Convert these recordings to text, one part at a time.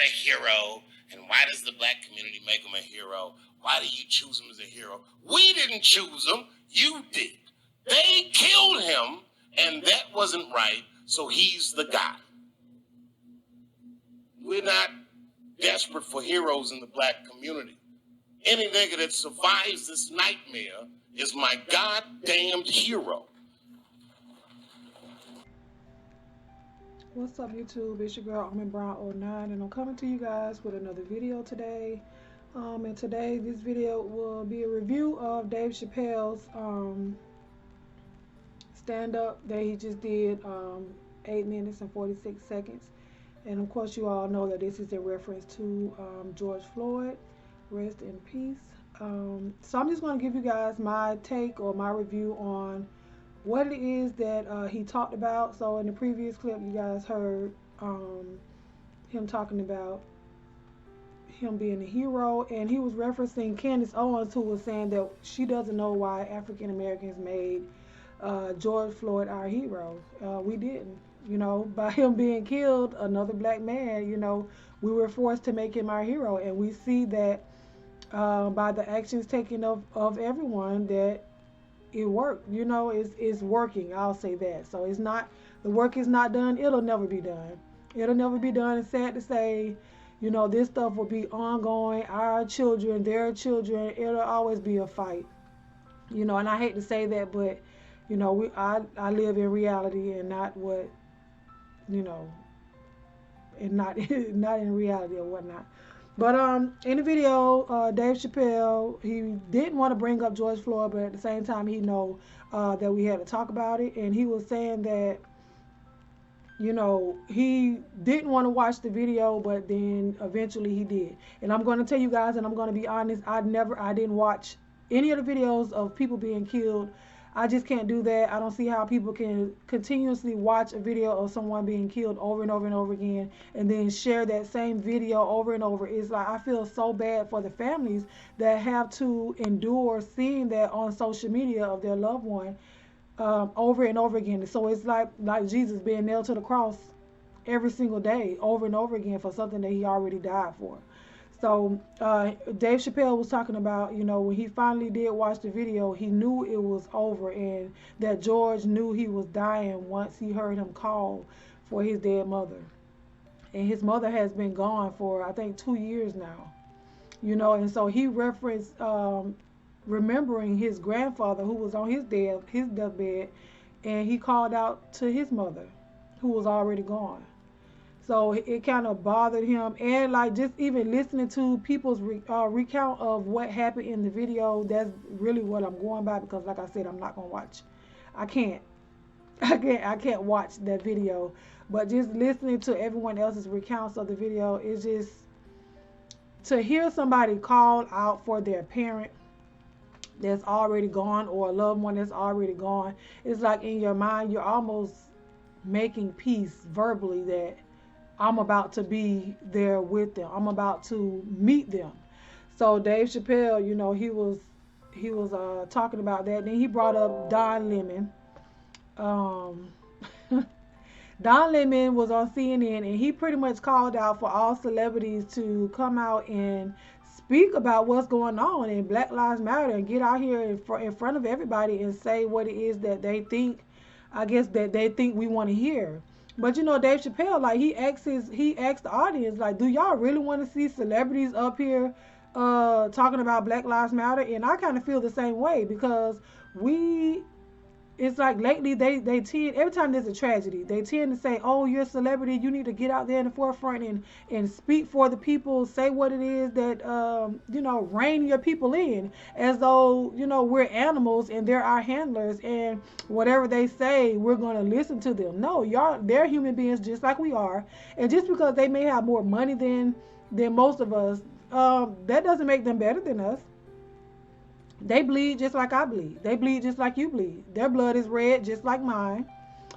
not a hero, and why does the black community make him a hero? Why do you choose him as a hero? We didn't choose him. You did. They killed him, and that wasn't right, so he's the guy. We're not desperate for heroes in the black community. Any nigga that survives this nightmare is my goddamned hero. What's up, YouTube? It's your girl, I'm Brown 09, and I'm coming to you guys with another video today. And today, this video will be a review of Dave Chappelle's stand-up that he just did, 8 minutes and 46 seconds. And of course, you all know that this is in reference to George Floyd. Rest in peace. So I'm just going to give you guys my take or my review on what it is that he talked about. So in the previous clip, you guys heard him talking about him being a hero, and he was referencing Candace Owens, who was saying that she doesn't know why African Americans made George Floyd our hero. We didn't. You know, by him being killed, another black man, you know, we were forced to make him our hero. And we see that by the actions taken of everyone, that it worked. You know, it's working. I'll say that. So it's not, the work is not done. It'll never be done. It'll never be done. It's sad to say, you know, this stuff will be ongoing. Our children, their children, it'll always be a fight. You know, and I hate to say that, but you know, I live in reality and not what, you know, and not not in reality or whatnot. But in the video, Dave Chappelle, he didn't want to bring up George Floyd, but at the same time, he know that we had to talk about it, and he was saying that, you know, he didn't want to watch the video, but then eventually he did. And I'm going to tell you guys, and I'm going to be honest, I didn't watch any of the videos of people being killed. I just can't do that. I don't see how people can continuously watch a video of someone being killed over and over and over again and then share that same video over and over. It's like I feel so bad for the families that have to endure seeing that on social media of their loved one over and over again. So it's like Jesus being nailed to the cross every single day over and over again for something that he already died for. So Dave Chappelle was talking about, you know, when he finally did watch the video, he knew it was over and that George knew he was dying once he heard him call for his dead mother. And his mother has been gone for, I think, 2 years now. You know, and so he referenced remembering his grandfather who was on his deathbed, and he called out to his mother who was already gone. So it kind of bothered him, and like just even listening to people's recount of what happened in the video, that's really what I'm going by, because like I said, I'm not gonna watch. I can't watch that video. But just listening to everyone else's recounts of the video, is just to hear somebody call out for their parent that's already gone or a loved one that's already gone. It's like in your mind, you're almost making peace verbally that I'm about to be there with them. I'm about to meet them. So Dave Chappelle, you know, he was talking about that. Then he brought up Don Lemon. Don Lemon was on CNN, and he pretty much called out for all celebrities to come out and speak about what's going on in Black Lives Matter and get out here in front of everybody and say what it is that they think, I guess, that they think we want to hear. But you know, Dave Chappelle, like he asked the audience, like, do y'all really want to see celebrities up here talking about Black Lives Matter? And I kind of feel the same way, because it's like lately they tend, every time there's a tragedy, they tend to say, oh, you're a celebrity, you need to get out there in the forefront and speak for the people, say what it is that you know, rein your people in, as though, you know, we're animals and they're our handlers, and whatever they say, we're going to listen to them. No, they're human beings just like we are, and just because they may have more money than most of us, that doesn't make them better than us. They bleed just like I bleed. They bleed just like you bleed. Their blood is red just like mine.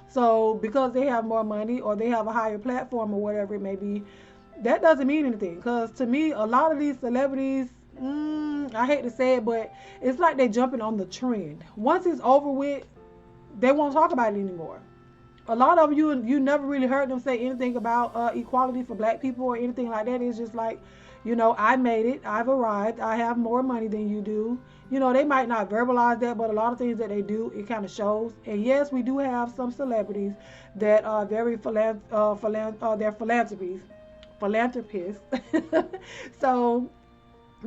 So because they have more money or they have a higher platform or whatever it may be, that doesn't mean anything. Because to me, a lot of these celebrities, I hate to say it, but it's like they're jumping on the trend. Once it's over with, they won't talk about it anymore. A lot of you never really heard them say anything about equality for black people or anything like that. It's just like, I made it, I've arrived, I have more money than you do. They might not verbalize that, but a lot of things that they do, it kind of shows. And yes, we do have some celebrities that are very they're philanthropists. So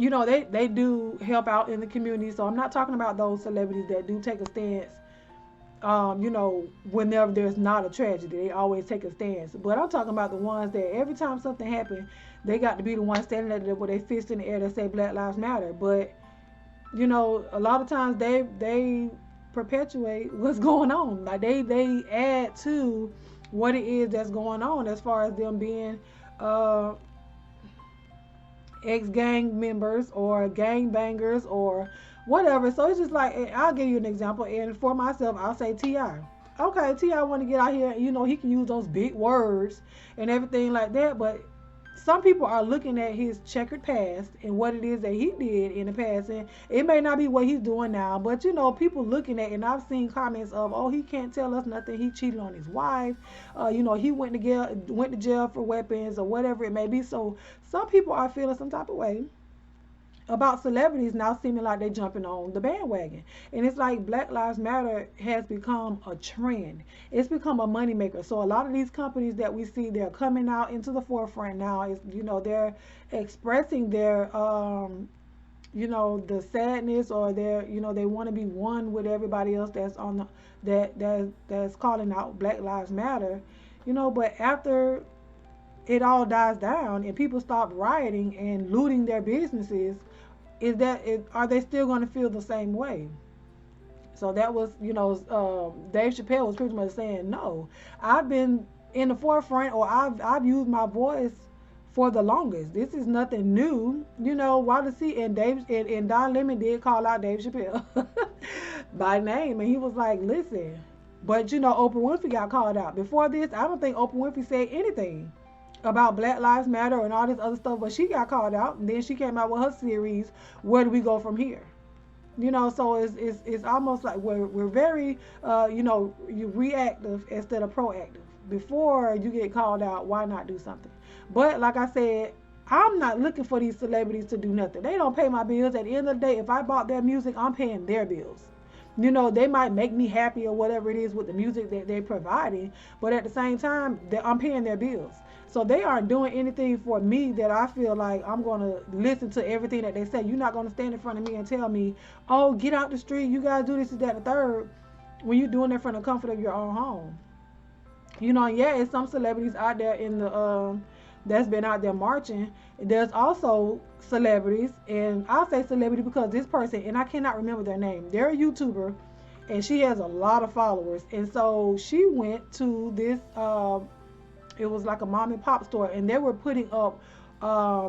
they do help out in the community. So I'm not talking about those celebrities that do take a stance. Whenever there's not a tragedy, they always take a stance. But I'm talking about the ones that every time something happens, they got to be the one standing there with their fist in the air that say Black Lives Matter. But a lot of times they perpetuate what's going on. Like they add to what it is that's going on as far as them being uh, ex gang members or gang bangers or whatever. So it's just like, I'll give you an example. And for myself, I'll say Ti. Okay, Ti want to get out here. He can use those big words and everything like that. But some people are looking at his checkered past and what it is that he did in the past, and it may not be what he's doing now, but people looking at, and I've seen comments of, oh, he can't tell us nothing, he cheated on his wife, he went to jail for weapons or whatever it may be. So some people are feeling some type of way about celebrities now seeming like they're jumping on the bandwagon. And it's like Black Lives Matter has become a trend. It's become a moneymaker. So a lot of these companies that we see, they're coming out into the forefront now. They're expressing their the sadness, or they want to be one with everybody else that's on that's calling out Black Lives Matter. But after it all dies down and people stop rioting and looting their businesses, are they still going to feel the same way? So that was, Dave Chappelle was pretty much saying, no, I've been in the forefront, or I've used my voice for the longest. This is nothing new. Why does he, and Don Lemon did call out Dave Chappelle by name, and he was like, listen, but Oprah Winfrey got called out. Before this, I don't think Oprah Winfrey said anything about Black Lives Matter and all this other stuff, but she got called out, and then she came out with her series, Where Do We Go From Here? So it's almost like we're very you reactive instead of proactive. Before you get called out, why not do something? But like I said, I'm not looking for these celebrities to do nothing. They don't pay my bills. At the end of the day, if I bought their music, I'm paying their bills. They might make me happy or whatever it is with the music that they're providing, but at the same time, I'm paying their bills. So they aren't doing anything for me that I feel like I'm going to listen to everything that they say. You're not going to stand in front of me and tell me, oh, get out the street, you guys do this, that, and the third, when you're doing it from the comfort of your own home. Yeah, it's some celebrities out there in the that's been out there marching. There's also celebrities, and I'll say celebrity because this person, and I cannot remember their name, they're a YouTuber, and she has a lot of followers. And so she went to this it was like a mom and pop store, and they were putting up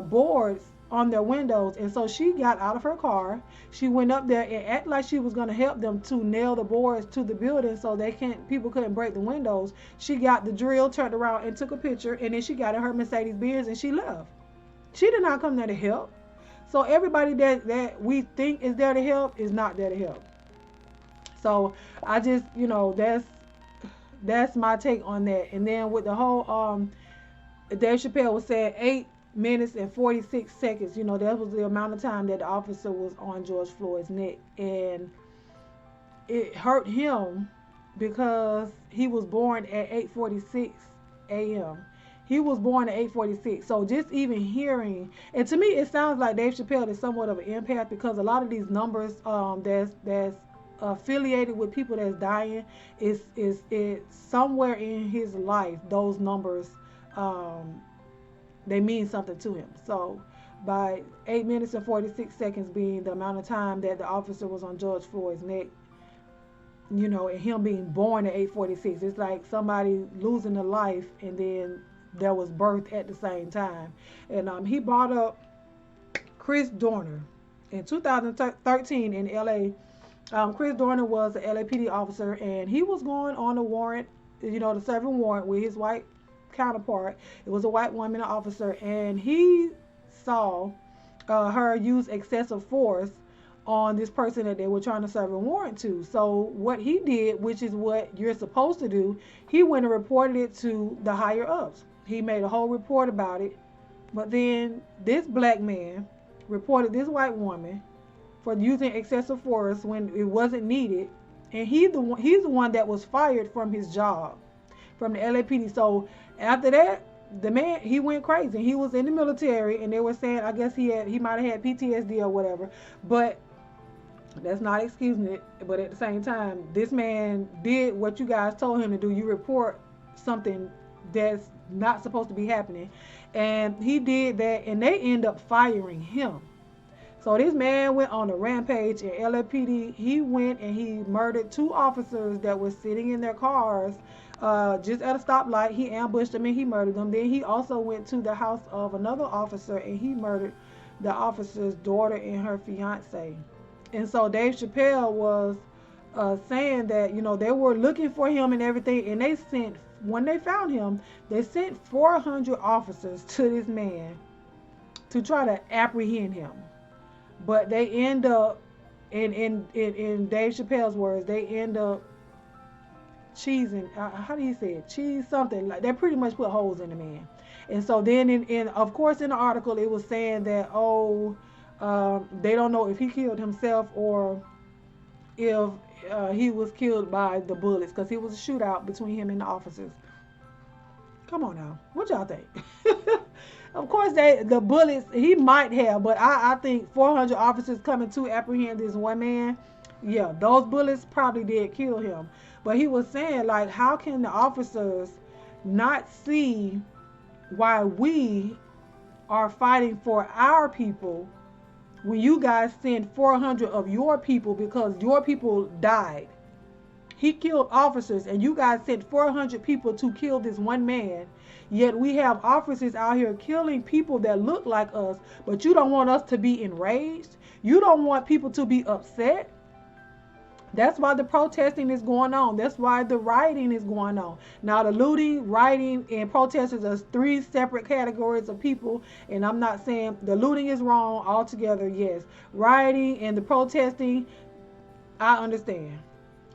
boards on their windows. And so she got out of her car, she went up there and acted like she was going to help them to nail the boards to the building so people couldn't break the windows. She got the drill, turned around and took a picture, and then she got in her Mercedes Benz and she left. She did not come there to help. So everybody that we think is there to help is not there to help. So I just, that's my take on that. And then with the whole Dave Chappelle was saying 8 minutes and 46 seconds, that was the amount of time that the officer was on George Floyd's neck. And it hurt him because he was born at 8:46 a.m. He was born at 8:46. So just even hearing, and to me it sounds like Dave Chappelle is somewhat of an empath, because a lot of these numbers that's affiliated with people that's dying is somewhere in his life, those numbers they mean something to him. So by 8 minutes and 46 seconds being the amount of time that the officer was on George Floyd's neck, and him being born at 8:46, it's like somebody losing a life and then there was birth at the same time. And he brought up Chris Dorner in 2013 in LA. Chris Dorner was an LAPD officer, and he was going on a warrant, to serve a warrant with his white counterpart. It was a white woman, an officer, and he saw her use excessive force on this person that they were trying to serve a warrant to. So what he did, which is what you're supposed to do, he went and reported it to the higher ups. He made a whole report about it. But then this black man reported this white woman for using excessive force when it wasn't needed, and he's the one that was fired from his job from the LAPD. So after that, the man, he went crazy. He was in the military, and they were saying, I guess he might have had PTSD or whatever, but that's not excusing it. But at the same time, this man did what you guys told him to do. You report something that's not supposed to be happening, and he did that, and they end up firing him. So this man went on a rampage in LAPD. He went and he murdered 2 officers that were sitting in their cars just at a stoplight. He ambushed them and he murdered them. Then he also went to the house of another officer and he murdered the officer's daughter and her fiance. And so Dave Chappelle was saying that, you know, they were looking for him and everything, and when they found him, they sent 400 officers to this man to try to apprehend him. But they end up, in Dave Chappelle's words, they end up cheesing. How do you say it? Cheese something. Like, they pretty much put holes in the man. And so then, of course, in the article, it was saying that, they don't know if he killed himself or if he was killed by the bullets, because it was a shootout between him and the officers. Come on now. What y'all think? Of course, the bullets, he might have, but I think 400 officers coming to apprehend this one man, yeah, those bullets probably did kill him. But he was saying, like, how can the officers not see why we are fighting for our people when you guys send 400 of your people because your people died? He killed officers, and you guys sent 400 people to kill this one man. Yet we have officers out here killing people that look like us, but you don't want us to be enraged. You don't want people to be upset. That's why the protesting is going on. That's why the rioting is going on. Now, the looting, rioting, and protesters are 3 separate categories of people. And I'm not saying the looting is wrong altogether. Yes, rioting and the protesting, I understand.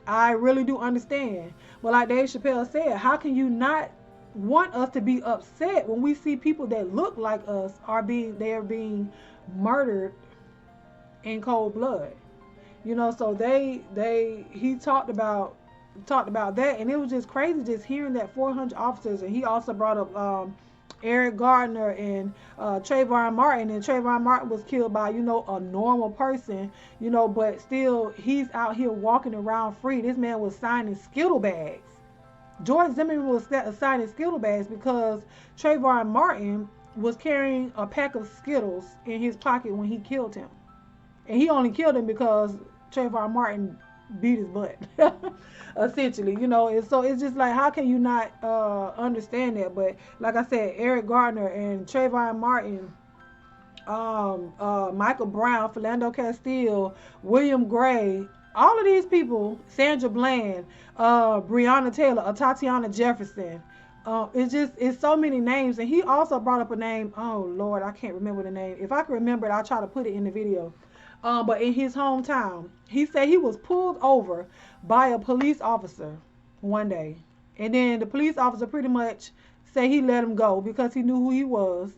I really do understand. But like Dave Chappelle said, how can you not want us to be upset when we see people that look like us are being murdered in cold blood? You know, so he talked about that, and it was just crazy just hearing that 400 officers. And he also brought up Eric Gardner and Trayvon Martin, and Trayvon Martin was killed by, you know, a normal person, you know, but still he's out here walking around free. This man was signing Skittle bags. George Zimmerman was signing Skittle bags because Trayvon Martin was carrying a pack of Skittles in his pocket when he killed him. And he only killed him because Trayvon Martin beat his butt, essentially, you know. And so it's just like, how can you not understand that? But like I said, Eric Gardner and Trayvon Martin, Michael Brown, Philando Castile, William Gray, all of these people, Sandra Bland, Breonna Taylor, Tatiana Jefferson, it's so many names. And he also brought up a name, oh Lord, I can't remember the name. If I can remember it, I'll try to put it in the video. But in his hometown, he said he was pulled over by a police officer one day. And then the police officer pretty much said he let him go because he knew who he was.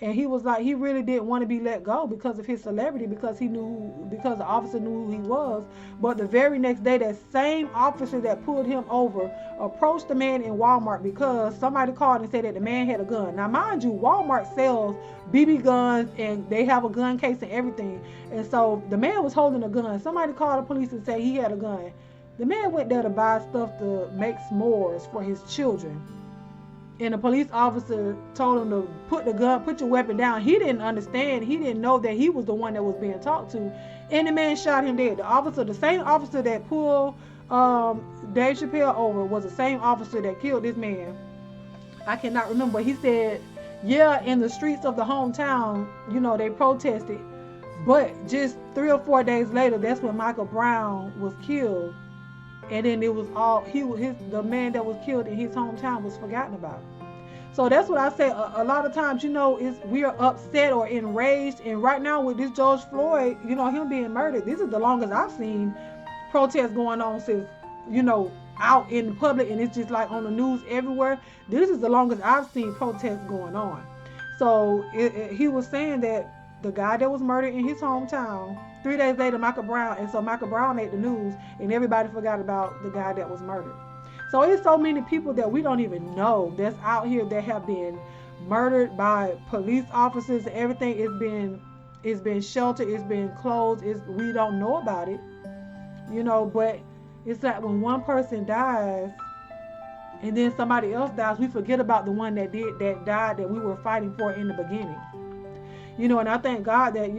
And he was like, he really didn't want to be let go because of his celebrity, because the officer knew who he was. But the very next day, that same officer that pulled him over approached the man in Walmart because somebody called and said that the man had a gun. Now, mind you, Walmart sells BB guns and they have a gun case and everything. And so the man was holding a gun. Somebody called the police and said he had a gun. The man went there to buy stuff to make s'mores for his children. And the police officer told him to put your weapon down. He didn't understand. He didn't know that he was the one that was being talked to. And the man shot him dead. The same officer that pulled Dave Chappelle over was the same officer that killed this man. I cannot remember. He said, yeah, in the streets of the hometown, you know, they protested. But just 3 or 4 days later, that's when Michael Brown was killed. And then it was the man that was killed in his hometown was forgotten about. So that's what I say. A lot of times, is we are upset or enraged. And right now with this George Floyd, him being murdered, this is the longest I've seen protests going on since, you know, out in the public, and it's just like on the news everywhere. This is the longest I've seen protests going on. So he was saying that the guy that was murdered in his hometown, 3 days later, Michael Brown, and so Michael Brown made the news, and everybody forgot about the guy that was murdered. So it's so many people that we don't even know that's out here that have been murdered by police officers. Everything it's been sheltered, it's been closed. We don't know about it, But it's like when one person dies, and then somebody else dies, we forget about the one that died that we were fighting for in the beginning. And I thank God that,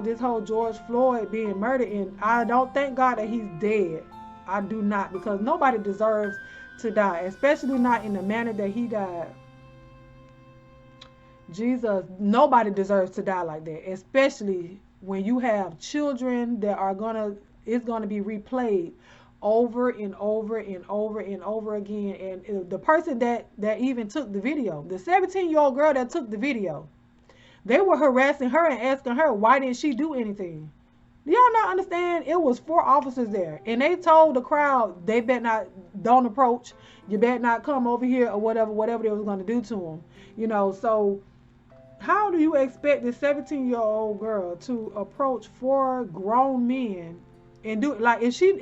this whole George Floyd being murdered, and I don't thank God that he's dead. I do not, because nobody deserves to die, especially not in the manner that he died. Jesus, nobody deserves to die like that, especially when you have children that it's gonna be replayed over and over and over and over again. And the person that even took the video, the 17-year-old girl that took the video, they were harassing her and asking her why didn't she do anything. Do y'all not understand? It was 4 officers there, and they told the crowd they better not, don't approach. You better not come over here or whatever they was gonna do to them. So how do you expect this 17-year-old girl to approach 4 grown men and do it? Like, if she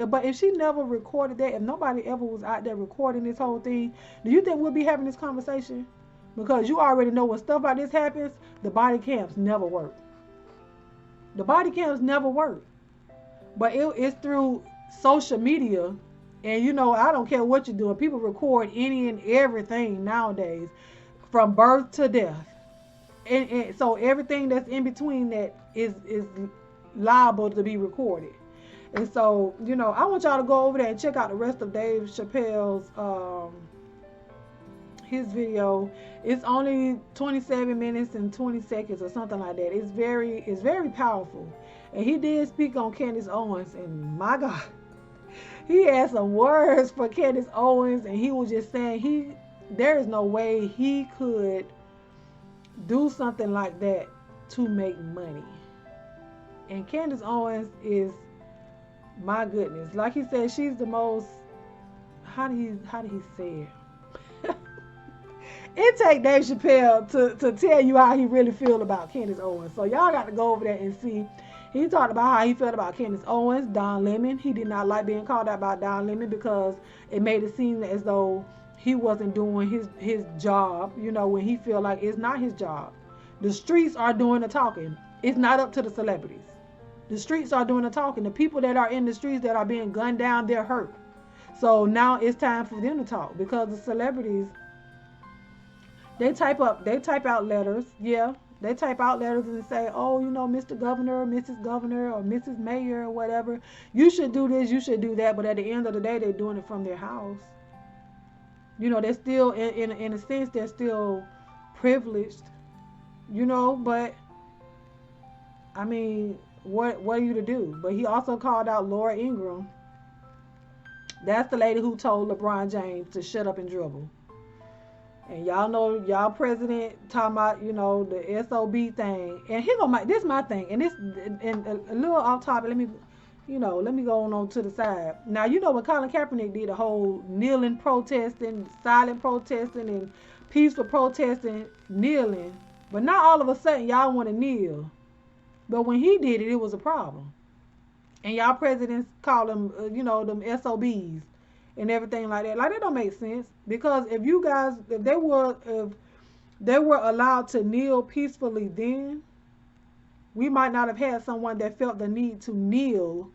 never recorded that, if nobody ever was out there recording this whole thing, do you think we'll be having this conversation? Because you already know when stuff like this happens, the body cams never work. The body cams never work. But it's through social media, and I don't care what you're doing. People record any and everything nowadays, from birth to death. And so everything that's in between that is liable to be recorded. And so, I want y'all to go over there and check out the rest of Dave Chappelle's his video. It's only 27 minutes and 20 seconds or something like that. It's very powerful. And he did speak on Candace Owens, and my God, he had some words for Candace Owens, and he was just saying there is no way he could do something like that to make money. And Candace Owens is, my goodness, like he said, she's the most, how did he say it? It take Dave Chappelle to tell you how he really feel about Candace Owens. So y'all got to go over there and see. He talked about how he felt about Candace Owens, Don Lemon. He did not like being called out about Don Lemon because it made it seem as though he wasn't doing his job, when he feel like it's not his job. The streets are doing the talking. It's not up to the celebrities. The streets are doing the talking. The people that are in the streets that are being gunned down, they're hurt. So now it's time for them to talk, because the celebrities, they type out letters. Yeah, they type out letters and say, oh, Mr. Governor, Mrs. Governor, or Mrs. Mayor, or whatever, you should do this, you should do that. But at the end of the day, they're doing it from their house. They're still, in a sense, they're still privileged, but I mean, what are you to do? But he also called out Laura Ingraham. That's the lady who told LeBron James to shut up and dribble. And y'all know, y'all president talking about, the SOB thing. And this is my thing. And a little off topic, let me go on to the side. Now, when Colin Kaepernick did the whole kneeling protesting, silent protesting, and peaceful protesting, kneeling. But not all of a sudden y'all want to kneel. But when he did it, it was a problem. And y'all presidents call them, them SOBs and everything like that. Like, that don't make sense. Because if they were allowed to kneel peacefully then, we might not have had someone that felt the need to kneel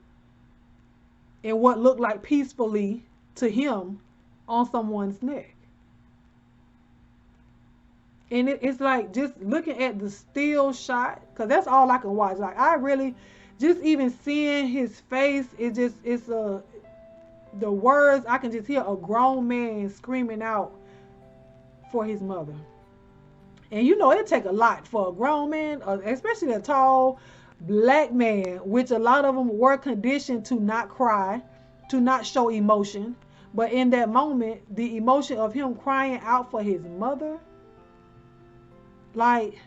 in what looked like peacefully to him on someone's neck. And it's like, just looking at the still shot, because that's all I can watch. Like, I really, just even seeing his face, the words, I can just hear a grown man screaming out for his mother. And it take a lot for a grown man, especially a tall black man, which a lot of them were conditioned to not cry, to not show emotion. But in that moment, the emotion of him crying out for his mother, Like,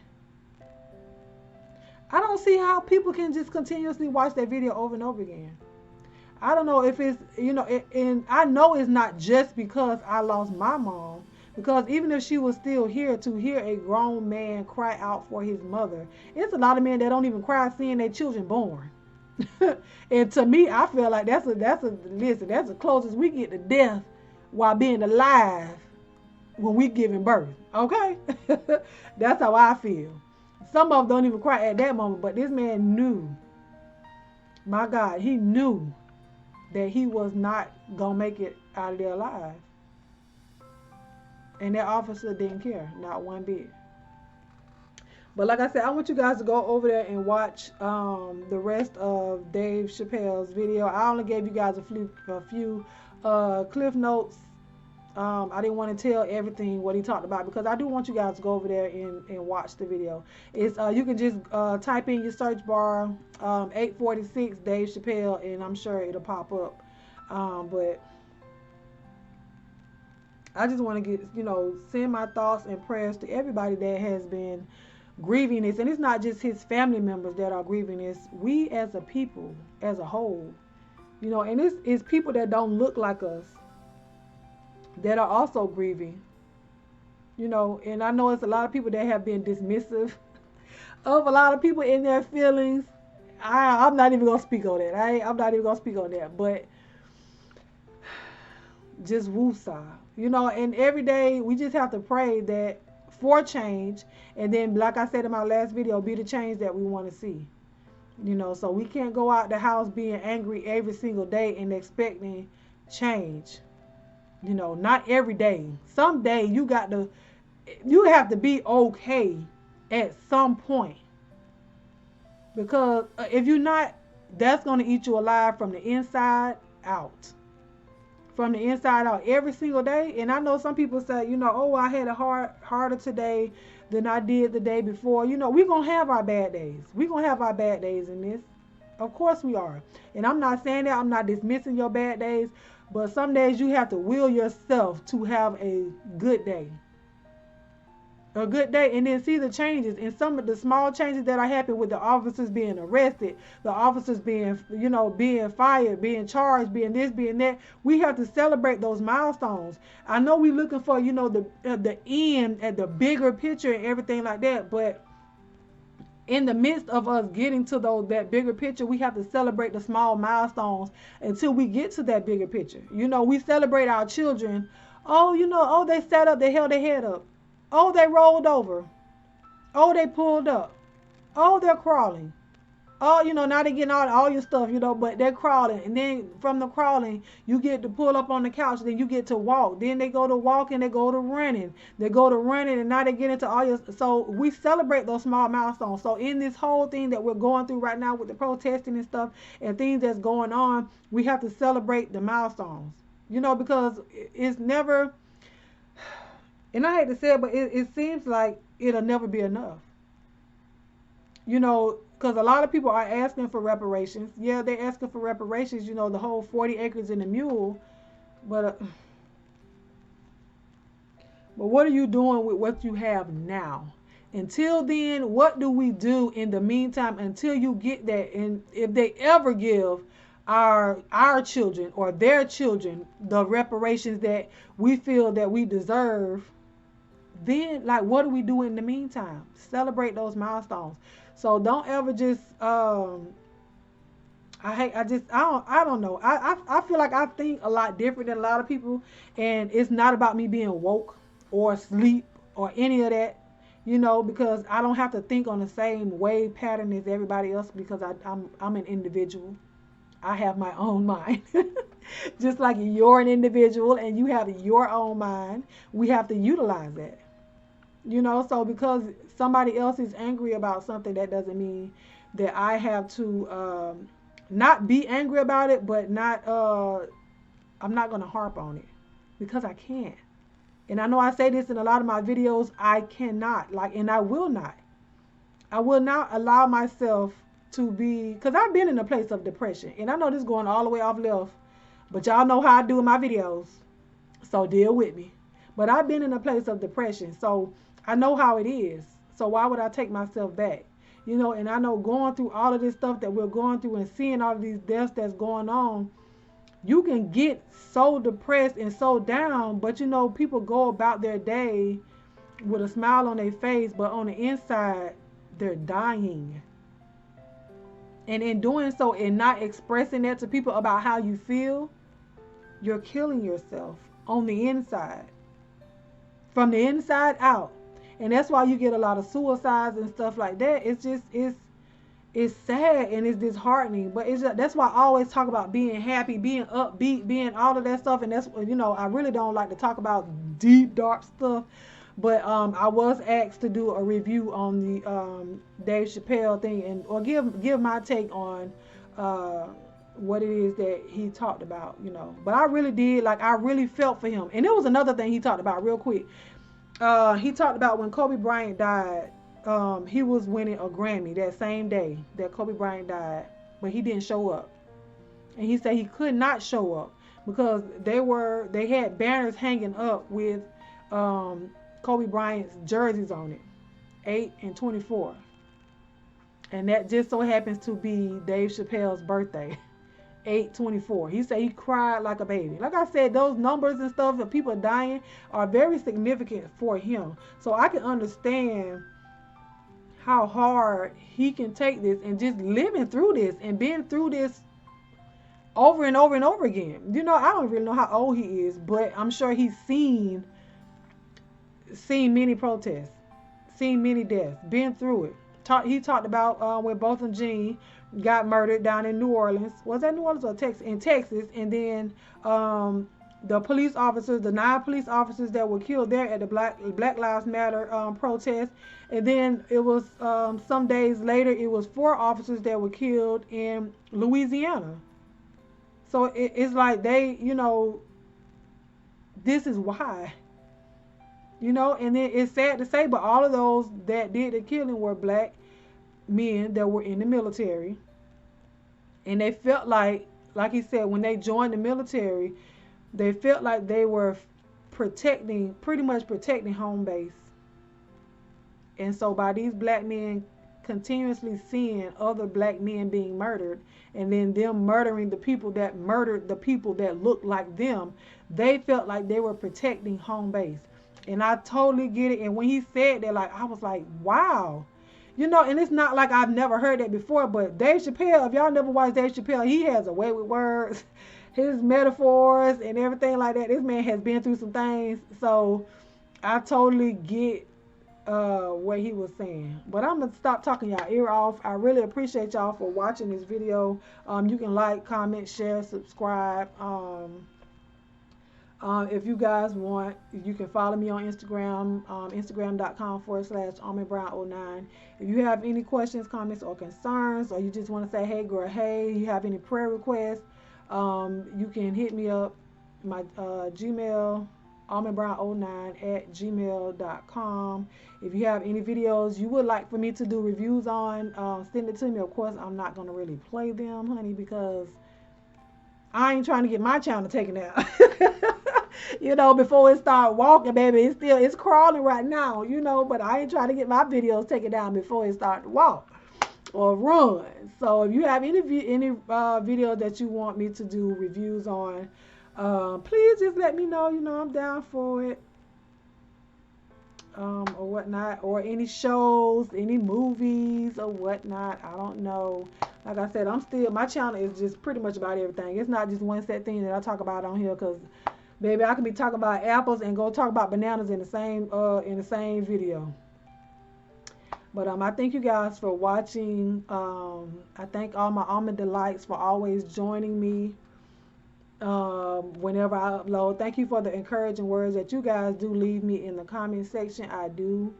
I don't see how people can just continuously watch that video over and over again. I don't know if it's, and I know it's not just because I lost my mom. Because even if she was still here, to hear a grown man cry out for his mother, it's a lot of men that don't even cry seeing their children born. And to me, I feel like that's the closest we get to death while being alive when we giving birth. Okay, that's how I feel. Some of them don't even cry at that moment, but this man knew. My God, he knew that he was not gonna make it out of there alive, and that officer didn't care, not one bit. But like I said, I want you guys to go over there and watch the rest of Dave Chappelle's video. I only gave you guys a few cliff notes. I didn't want to tell everything what he talked about because I do want you guys to go over there and watch the video. It's you can just type in your search bar 846 Dave Chappelle, and I'm sure it'll pop up. But I just want to send my thoughts and prayers to everybody that has been grieving this. And it's not just his family members that are grieving this. We as a people, as a whole, and it's people that don't look like us that are also grieving. And I know it's a lot of people that have been dismissive of a lot of people in their feelings. I'm not even going to speak on that. I'm not even going to speak on that. But just woosah. And every day we just have to pray that for change. And then, like I said in my last video, be the change that we want to see. So we can't go out the house being angry every single day and expecting change. Not every day. Some day you have to be okay at some point. Because if you're not, that's going to eat you alive from the inside out. From the inside out every single day. And I know some people say, oh, I had it harder today than I did the day before. We're going to have our bad days. We're going to have our bad days in this. Of course we are. And I'm not saying that. I'm not dismissing your bad days. But some days you have to will yourself to have a good day. A good day, and then see the changes. And some of the small changes that are happening with the officers being arrested, the officers being, being fired, being charged, being this, being that. We have to celebrate those milestones. I know we're looking for, the end at the bigger picture and everything like that, but in the midst of us getting to that bigger picture, we have to celebrate the small milestones until we get to that bigger picture. We celebrate our children. Oh, they sat up, they held their head up. Oh, they rolled over. Oh, they pulled up. Oh, they're crawling. Oh, now they're getting all your stuff, but they're crawling. And then from the crawling, you get to pull up on the couch. Then you get to walk. Then they go to walking. They go to running. They go to running. And now they get into all your. So we celebrate those small milestones. So in this whole thing that we're going through right now with the protesting and stuff and things that's going on, we have to celebrate the milestones, because it's never. And I hate to say it, but it seems like it'll never be enough. Because a lot of people are asking for reparations. Yeah, they're asking for reparations, the whole 40 acres and a mule. But what are you doing with what you have now? Until then, what do we do in the meantime until you get that? And if they ever give our children or their children the reparations that we feel that we deserve, then what do we do in the meantime? Celebrate those milestones. So don't ever just I don't know. I feel like I think a lot different than a lot of people, and it's not about me being woke or asleep or any of that, because I don't have to think on the same wave pattern as everybody else because I'm an individual. I have my own mind. Just like you're an individual and you have your own mind, we have to utilize that. So because somebody else is angry about something, that doesn't mean that I have to not be angry about it, but I'm not going to harp on it because I can't. And I know I say this in a lot of my videos, I cannot, and I will not. I will not allow myself to be, because I've been in a place of depression. And I know this is going all the way off left, but y'all know how I do in my videos. So deal with me. But I've been in a place of depression. So I know how it is. So why would I take myself back? You know, and I know going through all of this stuff that we're going through and seeing all of these deaths that's going on, you can get so depressed and so down, but you know, people go about their day with a smile on their face, but on the inside, they're dying. And in doing so and not expressing that to people about how you feel, you're killing yourself on the inside, from the inside out. And that's why you get a lot of suicides and stuff like that. It's just, it's sad and it's disheartening. But it's just, that's why I always talk about being happy, being upbeat, being all of that stuff. And that's, you know, I really don't like to talk about deep dark stuff. But I was asked to do a review on the Dave Chappelle thing, and or give my take on what it is that he talked about, you know. But I really did, like, I really felt for him. And there was another thing he talked about real quick. He talked about when Kobe Bryant died. He was winning a Grammy that same day that Kobe Bryant died, but he didn't show up. And he said he could not show up because they had banners hanging up with Kobe Bryant's jerseys on it, 8 and 24. And that just so happens to be Dave Chappelle's birthday, 8/24. He said he cried like a baby. Like I said, those numbers and stuff of people dying are very significant for him. So I can understand how hard he can take this and just living through this and being through this over and over and over again. You know, I don't really know how old he is, but I'm sure he's seen many protests, seen many deaths, been through it. He talked about when both of Jean got murdered down in New Orleans. Was that New Orleans or Texas? In Texas, and then the police officers, the 9 police officers that were killed there at the Black Lives Matter protest, and then it was some days later it was 4 officers that were killed in Louisiana. So it's like they, you know, this is why. You know, and then it's sad to say, but all of those that did the killing were black men that were in the military. And they felt like he said, when they joined the military, they felt like they were pretty much protecting home base. And so by these black men continuously seeing other black men being murdered, and then them murdering the people that murdered the people that looked like them, they felt like they were protecting home base. And I totally get it. And when he said that, like, I was like, wow. You know, and it's not like I've never heard that before, but Dave Chappelle, if y'all never watched Dave Chappelle, he has a way with words, his metaphors and everything like that. This man has been through some things. So I totally get what he was saying. But I'm going to stop talking y'all ear off. I really appreciate y'all for watching this video. You can like, comment, share, subscribe. If you guys want, you can follow me on Instagram, instagram.com/almondbrown09. If you have any questions, comments, or concerns, or you just want to say, hey girl, hey, you have any prayer requests, you can hit me up, my Gmail, almondbrown09@gmail.com. If you have any videos you would like for me to do reviews on, send it to me. Of course, I'm not going to really play them, honey, because I ain't trying to get my channel taken out. You know, before it start walking, baby, it's crawling right now, you know, but I ain't trying to get my videos taken down before it start to walk or run. So if you have any video that you want me to do reviews on, please just let me know. You know, I'm down for it. Or whatnot, or any shows, any movies or whatnot. I don't know. Like I said, my channel is just pretty much about everything. It's not just one set thing that I talk about on here, because baby, I can be talking about apples and go talk about bananas in the same video. But I thank you guys for watching. I thank all my almond delights for always joining me whenever I upload. Thank you for the encouraging words that you guys do leave me in the comment section. I do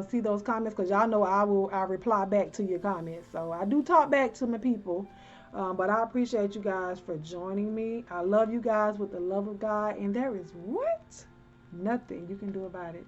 see those comments, because y'all know I reply back to your comments. So I do talk back to my people. But I appreciate you guys for joining me. I love you guys with the love of God, and there is nothing you can do about it.